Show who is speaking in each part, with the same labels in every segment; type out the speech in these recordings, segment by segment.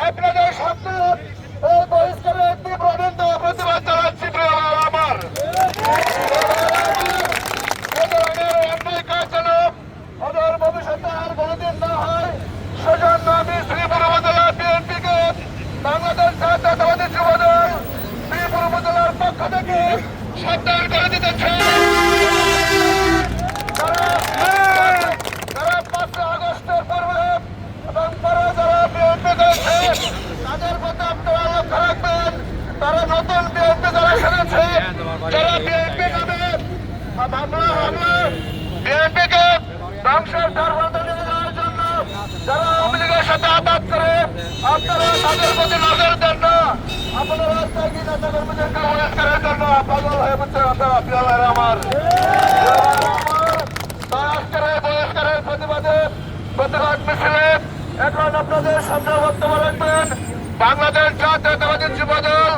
Speaker 1: আপনাদের সামনে এই বহিষ্কারের তীব্র নিন্দা ও প্রতিবাদ জানাচ্ছি। প্রিয় আমার এ ধরনের অন্যায় কাজ যেন ওদের ভবিষ্যতে আর কোনোদিন না হয়, সেজন্য আমি শ্রীপুর উপজেলা বিএনপিকে বাংলাদেশ জাতীয়তাবাদী যুবদল শ্রীপুর উপজেলার পক্ষ থেকে সাবধান করে দিতে চাই। যারা 5 আগস্টের পূর্বে এবং পরে যারা বিএনপি করেছে তাদের প্রতি আপনারা লক্ষ্য রাখবেন। তারা নতুন বিএনপি যারা সেরেছে, যারা বিএনপি নামে হামলা বিএনপিকে ধ্বংসের দ্বারবন্ধে নিয়ে যাওয়ার জন্য যারা আওয়ামী লীগের সাথে আঘাত করে, আপনারা তাদের প্রতি নজর দেন না। আপনারা ত্যাগী নেতা কর্মীদেরকে বহিষ্কারের জন্য পাগল হয়ে পড়ছেন। আপনারা প্রিয় ভাইরা আমার, আজকের এই বহিষ্কারের প্রতিবাদ মিছিলে এখন আপনাদের সামনে বক্তব্য রাখবেন বাংলাদেশ জাতীয়তাবাদী যুবদল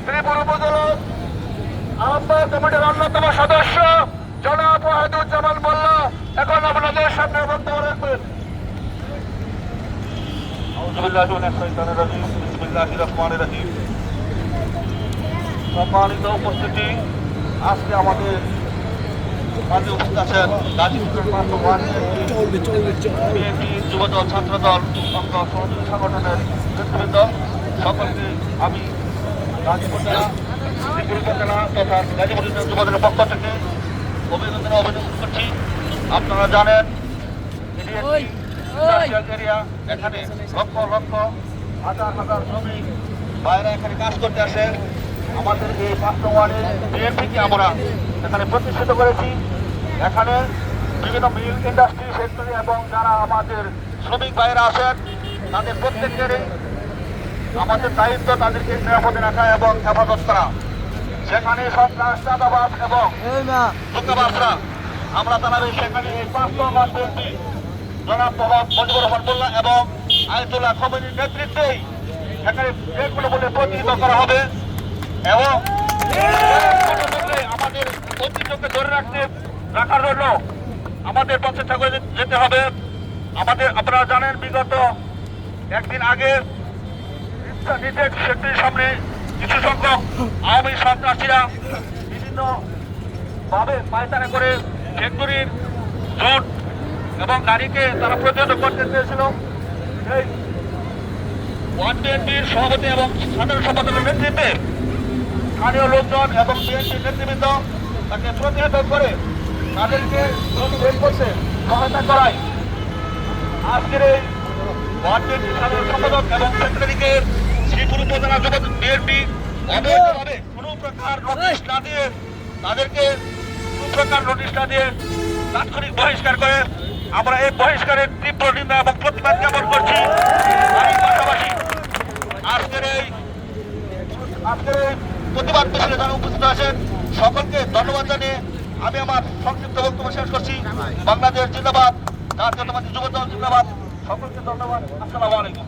Speaker 1: শ্রীপুর উপজেলা আহ্বায়ক কমিটির অন্যতম সদস্য জনাব ওয়াহিদুজ্জামান মোল্লা এখন আপনাদের সামনে বক্তব্য রাখবেন।
Speaker 2: সম্মানিত উপস্থিতি, আজকে আমাদের মাঝে উপস্থিত আছেন গাজীপুরের বিএনপি যুবদল ছাত্রদল অঙ্গ সহযোগী সংগঠনের নেতৃবৃন্দ সকলকে আমি গাজীপুর জেলা শ্রীপুর উপজেলা তথা গাজীপুর যুবদলের পক্ষ থেকে অভিনন্দন করছি। আপনারা জানেন এরিয়া, এখানে লক্ষ লক্ষ হাজার হাজার শ্রমিক বাইরে এখানে কাজ করতে আসে। আমাদের এই 5 নং ওয়ার্ডের বিএনপিকে আমরা এখানে প্রতিষ্ঠিত করেছি। এখানে বিভিন্ন মিল ইন্ডাস্ট্রি সেক্টরে এবং যারা আমাদের শ্রমিক ভাইরা আছেন তাদের প্রত্যেকেরই আমাদের দায়িত্ব তাদেরকে নিরাপদে রাখা এবং হেফাজত করা। সেখানে সন্ত্রাস, চাঁদাবাজ এবং ধোঁকাবাজরা আমরা তাদের সেখানে এই 5 নং ওয়ার্ড বিএনপি জনাব মোহাম্মদ মুজিবুর রহমান মোল্লা এবং আয়াতুল্লাহ খোমেনির নেতৃত্বেই এখানে যেগুলো বলে প্রতিহিত করা হবে এবং আমাদের ঐতিহ্যকে ধরে রাখার জন্য আমাদের প্রচেষ্টা করে যেতে হবে। আপনারা জানেন বিগত একদিন আগে নিজের সেক্টরের সামনে কিছু সংখ্যক আওয়ামী সন্ত্রাসীরা বিভিন্ন ভাবে পায়তারা করে ফ্যাক্টরির জোট এবং গাড়িকে তারা প্রতিহত করতে চেয়েছিল। এই ওয়ার্ড বিএনপির সভাপতি এবং সাধারণ সম্পাদকের নেতৃত্বে স্থানীয় লোকজন এবং বিএনপির নেতৃবৃন্দ তাকে প্রতিহত করে তাদেরকে বের করতে সহায়তা করায় আজকের এই ওয়ার্ড বিএনপির সাধারণ সম্পাদক এবং সেক্রেটারিকে শ্রীপুর উপজেলা যুব বিএনপি অবৈধভাবে কোনো প্রকার নোটিশ না দিয়ে তাদেরকে কোনো প্রকার নোটিশ না দিয়ে তাৎক্ষণিক বহিষ্কার করে আমরা এই বহিষ্কারের তীব্র নিন্দা এবং প্রতিবাদ জ্ঞাপন করছি। পাশাপাশি আজকের এই প্রতিবাদ মিছিলে যারা উপস্থিত আছেন সকলকে ধন্যবাদ জানিয়ে আমি আমার সংক্ষিপ্ত বক্তব্য শেষ করছি। বাংলাদেশ জিন্দাবাদ, জাতীয়তাবাদী যুবদল জিন্দাবাদ। সকলকে ধন্যবাদ। আসসালামু আলাইকুম।